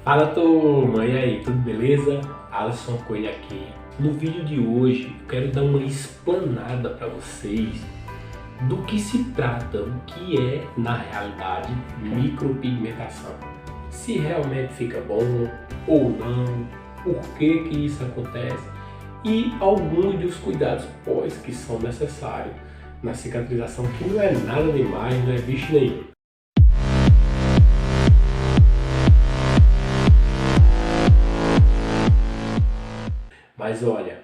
Fala turma, e aí, tudo beleza? Alisson Coelho aqui. No vídeo de hoje eu quero dar uma explanada para vocês do que se trata, o que é na realidade micropigmentação. Se realmente fica bom ou não, por que que isso acontece e alguns dos cuidados pós que são necessários na cicatrização, que não é nada demais, não é bicho nenhum. Mas olha,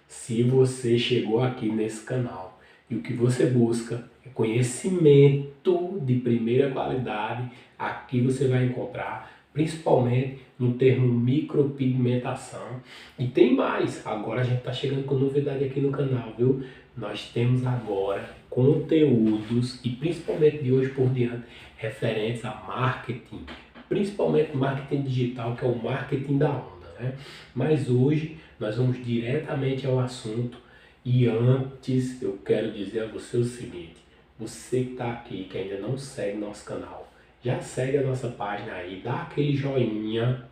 se você chegou aqui nesse canal e o que você busca é conhecimento de primeira qualidade, aqui você vai encontrar, principalmente no termo micropigmentação. E tem mais, agora a gente está chegando com novidade aqui no canal, viu? Nós temos agora conteúdos, e principalmente de hoje por diante, referentes a marketing, principalmente marketing digital, que é o marketing da onda, né? Mas hoje nós vamos diretamente ao assunto, e antes eu quero dizer a você o seguinte: você que está aqui, que ainda não segue nosso canal, já segue a nossa página aí, dá aquele joinha,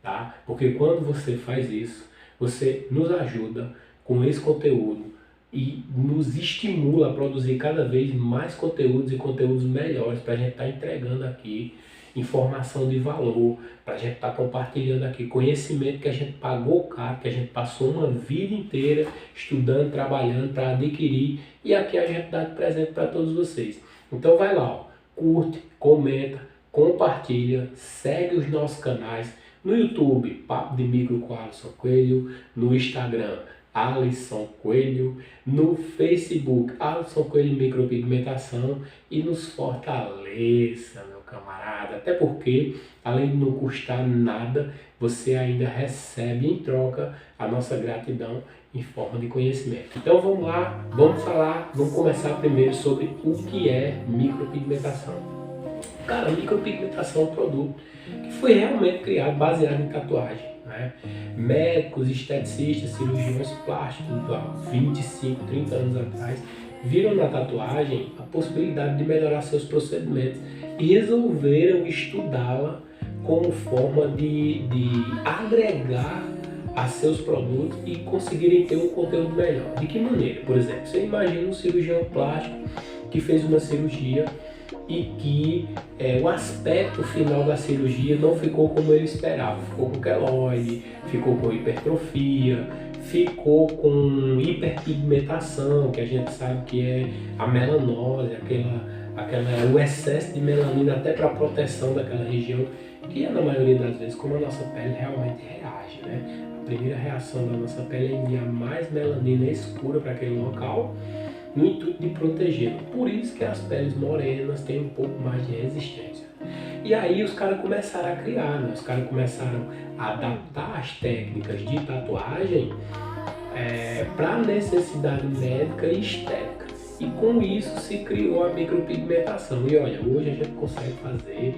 tá? Porque quando você faz isso, você nos ajuda com esse conteúdo e nos estimula a produzir cada vez mais conteúdos e conteúdos melhores para a gente estar entregando aqui informação de valor, para a gente estar compartilhando aqui conhecimento que a gente pagou caro, que a gente passou uma vida inteira estudando, trabalhando para adquirir, e aqui a gente dá de presente para todos vocês. Então vai lá, ó, curte, comenta, compartilha, segue os nossos canais no YouTube, Papo de Micro com Alisson Coelho, no Instagram, Alisson Coelho, no Facebook, Alisson Coelho Micropigmentação, e nos fortaleça, meu camarada, até porque, além de não custar nada, você ainda recebe em troca a nossa gratidão em forma de conhecimento. Então vamos lá, vamos começar primeiro sobre o que é micropigmentação. Cara, micropigmentação é um produto que foi realmente criado baseado em tatuagem, né? Médicos, esteticistas, cirurgiões plásticos há 25, 30 anos atrás viram na tatuagem a possibilidade de melhorar seus procedimentos e resolveram estudá-la como forma de agregar a seus produtos e conseguirem ter um conteúdo melhor. De que maneira? Por exemplo, você imagina um cirurgião plástico que fez uma cirurgia e que o aspecto final da cirurgia não ficou como ele esperava. Ficou com queloide, ficou com hipertrofia, ficou com hiperpigmentação, que a gente sabe que é a melanose, o excesso de melanina até para a proteção daquela região, que é, na maioria das vezes, como a nossa pele realmente reage, né? A primeira reação da nossa pele é enviar mais melanina escura para aquele local, no intuito de protegê-lo. Por isso que as peles morenas têm um pouco mais de resistência. E aí os caras começaram a criar, né? Os caras começaram a adaptar as técnicas de tatuagem para necessidade médica e estética. E com isso se criou a micropigmentação. E olha, hoje a gente consegue fazer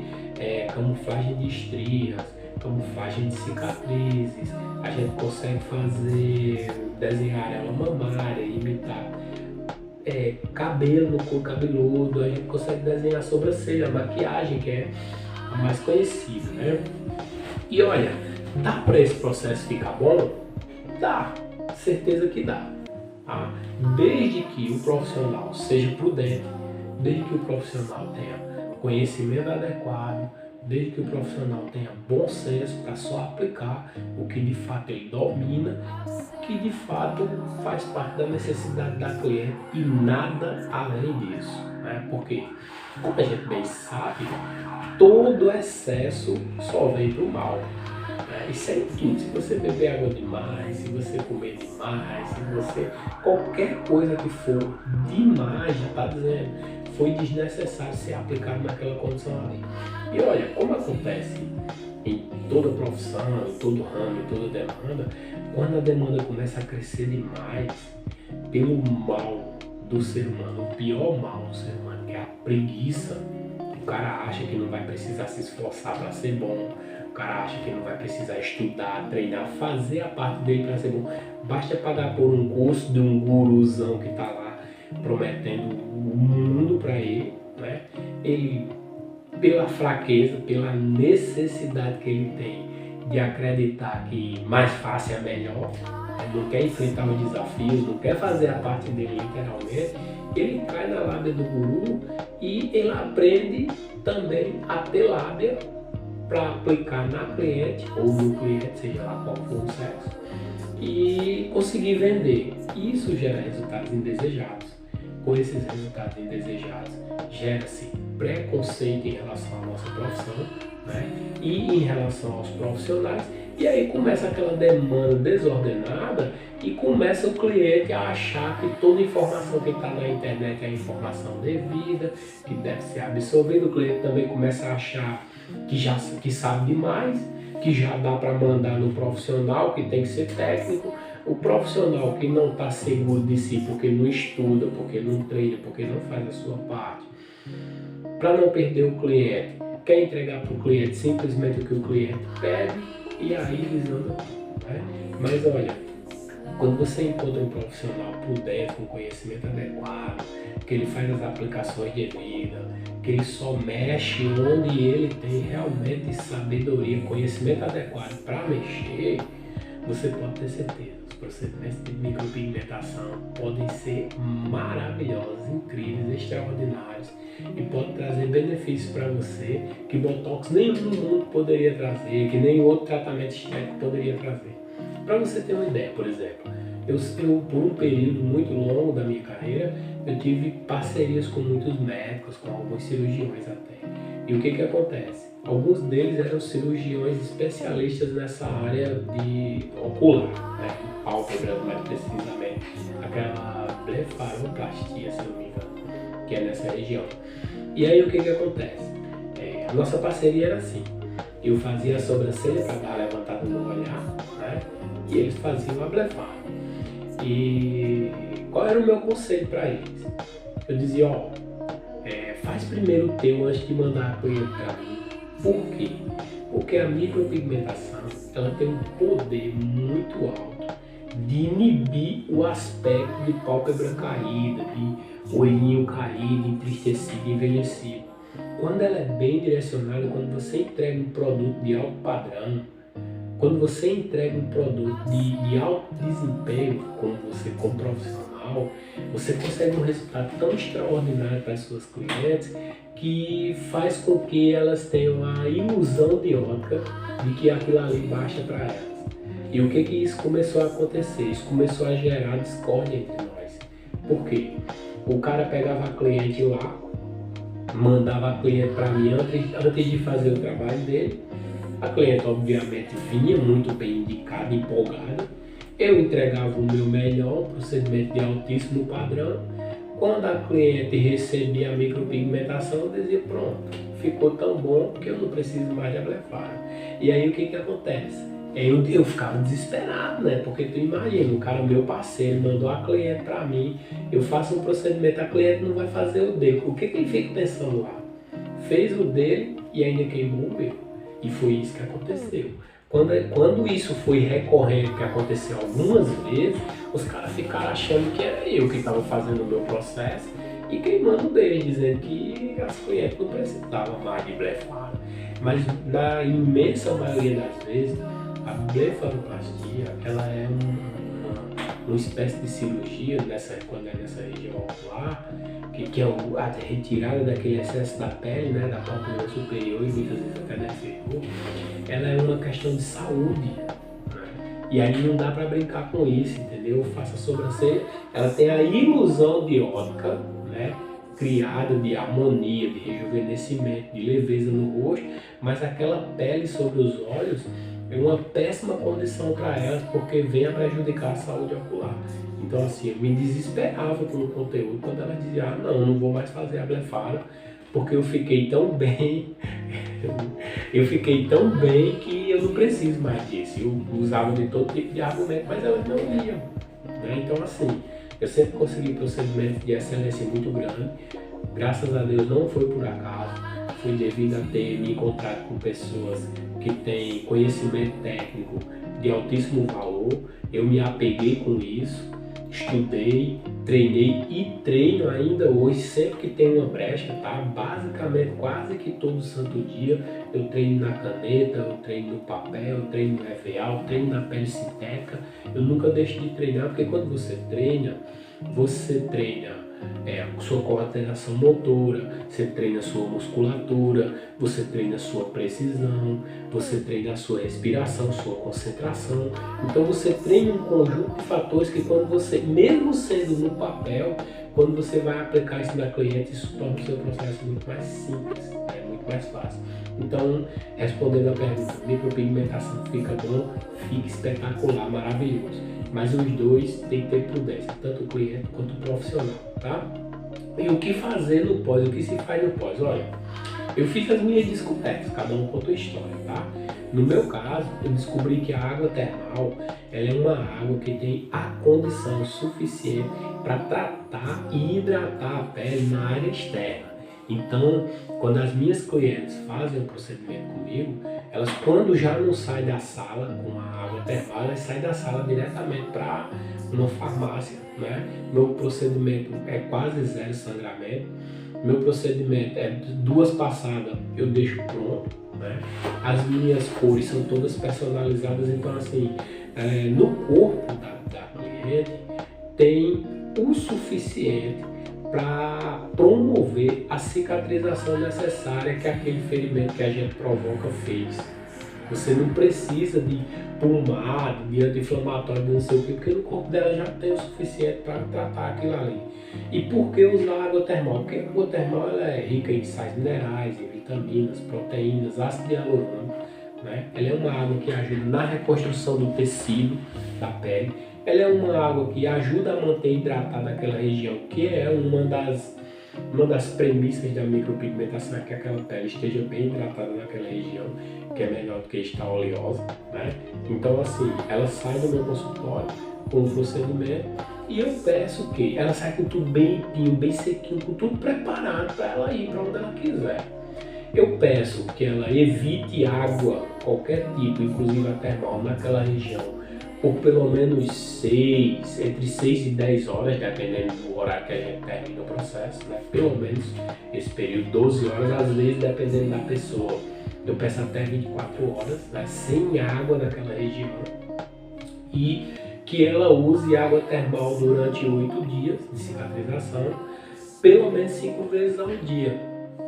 camuflagem de estrias, camuflagem de cicatrizes, a gente consegue fazer, desenhar areola mamária, imitar cabelo no couro cabeludo, a gente consegue desenhar a sobrancelha, a maquiagem, que é a mais conhecida, né? E olha, dá para esse processo ficar bom? Dá, certeza que dá. Tá? Desde que o profissional seja prudente, desde que o profissional tenha conhecimento adequado, desde que o profissional tenha bom senso para só aplicar o que de fato ele domina, que de fato faz parte da necessidade da cliente e nada além disso, né? Porque, como a gente bem sabe, todo excesso só vem para o mal, né? Isso é em tudo. Se você beber água demais, se você comer demais, se você... qualquer coisa que for demais, já está dizendo, foi desnecessário ser aplicado naquela condição ali. E olha, como acontece em toda profissão, em todo ramo, em toda demanda, quando a demanda começa a crescer demais pelo mal do ser humano, o pior mal do ser humano, que é a preguiça, o cara acha que não vai precisar se esforçar para ser bom, o cara acha que não vai precisar estudar, treinar, fazer a parte dele para ser bom, basta pagar por um curso de um guruzão que está lá prometendo o mundo para ele, né? Ele pela fraqueza, pela necessidade que ele tem de acreditar que mais fácil é melhor, ele não quer enfrentar os desafios, não quer fazer a parte dele literalmente, ele cai na lábia do guru e ele aprende também a ter lábia para aplicar na cliente ou no cliente, seja lá qual for o sexo, e conseguir vender. Isso gera resultados indesejados. Com esses resultados indesejados, gera-se preconceito em relação à nossa profissão, né? E em relação aos profissionais, e aí começa aquela demanda desordenada e começa o cliente a achar que toda informação que está na internet é informação devida, que deve ser absorvida. O cliente também começa a achar que sabe demais, que já dá para mandar no profissional, que tem que ser técnico. O profissional que não está seguro de si porque não estuda, porque não treina, porque não faz a sua parte, para não perder o cliente, quer entregar para o cliente simplesmente o que o cliente pede, e aí eles andam, né? Mas olha, quando você encontra um profissional prudente, com conhecimento adequado, que ele faz as aplicações devidas, que ele só mexe onde ele tem realmente sabedoria, conhecimento adequado para mexer, você pode ter certeza. Os procedimentos de micropigmentação podem ser maravilhosos, incríveis, extraordinários e pode trazer benefícios para você que Botox nenhum no mundo poderia trazer, que nenhum outro tratamento estético poderia trazer. Para você ter uma ideia, por exemplo, eu por um período muito longo da minha carreira, eu tive parcerias com muitos médicos, com alguns cirurgiões até. E o que acontece? Alguns deles eram cirurgiões especialistas nessa área de ocular, né? Pálpebra, mais precisamente, aquela blefaroplastia, se não me engano, que é nessa região. E aí o que acontece? A nossa parceria era assim, eu fazia a sobrancelha para dar a levantada no olhar, né? E eles faziam a blefaro. E qual era o meu conselho para eles? Eu dizia, faz primeiro o teu antes de mandar a cliente para mim. Por quê? Porque a micropigmentação ela tem um poder muito alto de inibir o aspecto de pálpebra caída, de olhinho caído, entristecido, envelhecido. Quando ela é bem direcionada, quando você entrega um produto de alto padrão, quando você entrega um produto de alto desempenho, como profissional, você consegue um resultado tão extraordinário para as suas clientes que faz com que elas tenham a ilusão de ótica de que aquilo ali baixa para elas. E o que isso começou a acontecer? Isso começou a gerar discórdia entre nós. Por quê? O cara pegava a cliente lá, mandava a cliente para mim antes de fazer o trabalho dele. A cliente, obviamente, vinha muito bem indicada, empolgada. Eu entregava o meu melhor, um procedimento de altíssimo padrão. Quando a cliente recebia a micropigmentação, eu dizia, pronto, ficou tão bom que eu não preciso mais de blefaro. E aí o que acontece? Eu ficava desesperado, né? Porque tu imagina, o cara, meu parceiro, mandou a cliente para mim, eu faço um procedimento, a cliente não vai fazer o dele. O que ele fica pensando lá? Fez o dele e ainda queimou o meu. E foi isso que aconteceu. Quando isso foi recorrente, que aconteceu algumas vezes, os caras ficaram achando que era eu que estava fazendo o meu processo e queimando dele, dizendo que as clientes não precisavam mais de blefaro. Mas na imensa maioria das vezes, a blefaroplastia ela é uma espécie de cirurgia quando é nessa região ocular, que é a retirada daquele excesso da pele, né, da pálpebra superior e muitas vezes até da inferior. Ela é uma questão de saúde, né? E aí não dá para brincar com isso, entendeu? Faça a sobrancelha, ela tem a ilusão de ótica, né, criada de harmonia, de rejuvenescimento, de leveza no rosto, mas aquela pele sobre os olhos é uma péssima condição para elas, porque vem a prejudicar a saúde ocular. Então assim, eu me desesperava com o conteúdo quando ela dizia, não vou mais fazer a blefaro, porque eu fiquei tão bem, que eu não preciso mais disso. Eu usava de todo tipo de argumento, mas elas não iam, né? Então assim, eu sempre consegui procedimentos de excelência muito grande. Graças a Deus não foi por acaso, foi devido a ter me encontrado com pessoas que têm conhecimento técnico de altíssimo valor. Eu me apeguei com isso, estudei, treinei e treino ainda hoje, sempre que tem uma brecha, tá? Basicamente, quase que todo santo dia eu treino na caneta, eu treino no papel, eu treino no EVA, eu treino na pele sintética. Eu nunca deixo de treinar, porque quando você treina sua coordenação motora, você treina sua musculatura, você treina sua precisão, você treina a sua respiração, sua concentração. Então você treina um conjunto de fatores que quando você, mesmo sendo no papel, quando você vai aplicar isso na cliente, isso torna o seu processo muito mais simples, muito mais fácil. Então, respondendo a pergunta, micropigmentação fica bom, fica espetacular, maravilhoso. Mas os dois tem que ter prudência, tanto o cliente quanto o profissional, tá? E o que fazer no pós, o que se faz no pós? Olha, eu fiz as minhas descobertas, cada um conta a história, tá? No meu caso, eu descobri que a água termal, ela é uma água que tem a condição suficiente para tratar e hidratar a pele na área externa. Então, quando as minhas clientes fazem um procedimento comigo, elas quando já não saem da sala com a água termal, elas saem da sala diretamente para uma farmácia, né? Meu procedimento é quase zero sangramento. Meu procedimento é 2 passadas, eu deixo pronto, né? As minhas cores são todas personalizadas, então assim, no corpo da cliente tem o suficiente para promover a cicatrização necessária que aquele ferimento que a gente provoca fez. Você não precisa de pomada, de anti-inflamatório, não sei o que, porque no corpo dela já tem o suficiente para tratar aquilo ali. E por que usar água termal? Porque a água termal ela é rica em sais minerais, em vitaminas, proteínas, ácido hialurônico, né? Ela é uma água que ajuda na reconstrução do tecido da pele. Ela é uma água que ajuda a manter hidratada aquela região, que é uma das premissas da micropigmentação, é que aquela pele esteja bem hidratada naquela região, que é melhor do que estar oleosa, né? Então assim, ela sai do meu consultório com o procedimento e eu peço que ela saia com tudo bem limpinho, bem sequinho, com tudo preparado para ela ir para onde ela quiser. Eu peço que ela evite água, qualquer tipo, inclusive a termal, naquela região, por pelo menos entre 6 e 10 horas, dependendo do horário que a gente termina o processo, né? Pelo menos esse período, 12 horas, às vezes, dependendo da pessoa. Eu peço até 24 horas, né? Sem água naquela região. E que ela use água termal durante 8 dias de cicatrização, pelo menos 5 vezes ao dia.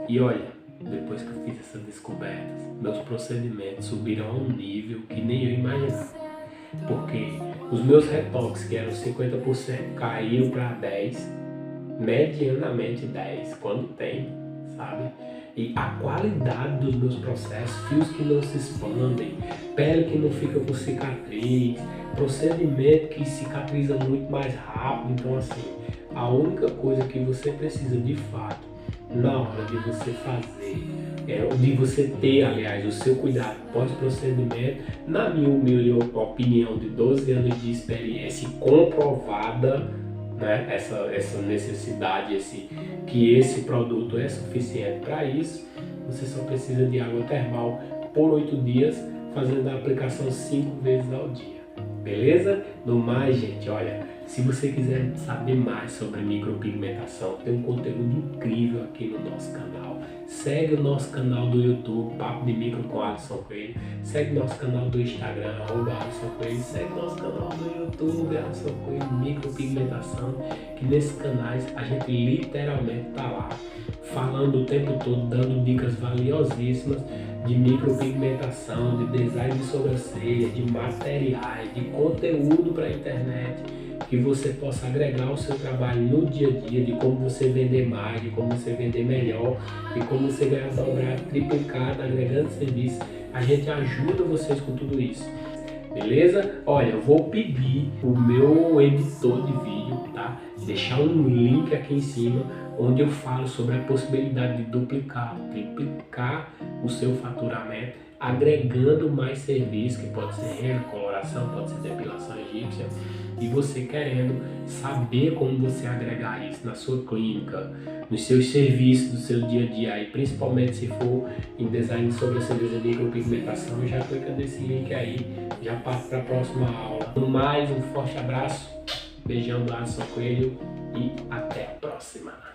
E olha, depois que eu fiz essas descobertas, meus procedimentos subiram a um nível que nem eu imaginava. Porque os meus retoques, que eram 50%, caíram para 10%, medianamente 10%, quando tem, sabe? E a qualidade dos meus processos, fios que não se expandem, pele que não fica com cicatriz, procedimento que cicatriza muito mais rápido. Então assim, a única coisa que você precisa de fato, na hora de você fazer, de você ter, aliás, o seu cuidado pós-procedimento, na minha humilde opinião de 12 anos de experiência comprovada, né, essa necessidade, que esse produto é suficiente para isso, você só precisa de água termal por 8 dias, fazendo a aplicação 5 vezes ao dia. Beleza? No mais, gente, olha, se você quiser saber mais sobre micropigmentação, tem um conteúdo incrível aqui no nosso canal. Segue o nosso canal do YouTube, Papo de Micro com Alisson Coelho. Segue nosso canal do Instagram, @Alisson Coelho. Segue nosso canal do YouTube, Alisson Coelho Micropigmentação. Que nesses canais a gente literalmente tá lá, falando o tempo todo, dando dicas valiosíssimas de micropigmentação, de design de sobrancelha, de materiais, de conteúdo para a internet, que você possa agregar ao seu trabalho no dia a dia, de como você vender mais, de como você vender melhor, de como você ganhar dobrado, triplicado, agregando serviço. A gente ajuda vocês com tudo isso. Beleza? Olha, eu vou pedir o meu editor de vídeo, tá? Deixar um link aqui em cima, onde eu falo sobre a possibilidade de duplicar, triplicar o seu faturamento, agregando mais serviços, que pode ser recoloração, pode ser depilação egípcia, e você querendo saber como você agregar isso na sua clínica, nos seus serviços do seu dia a dia, e principalmente se for em design de sobrancelhas e micropigmentação, já clica nesse link aí, já passa para a próxima aula. No mais, um forte abraço Beijão do Alisson Coelho e até a próxima.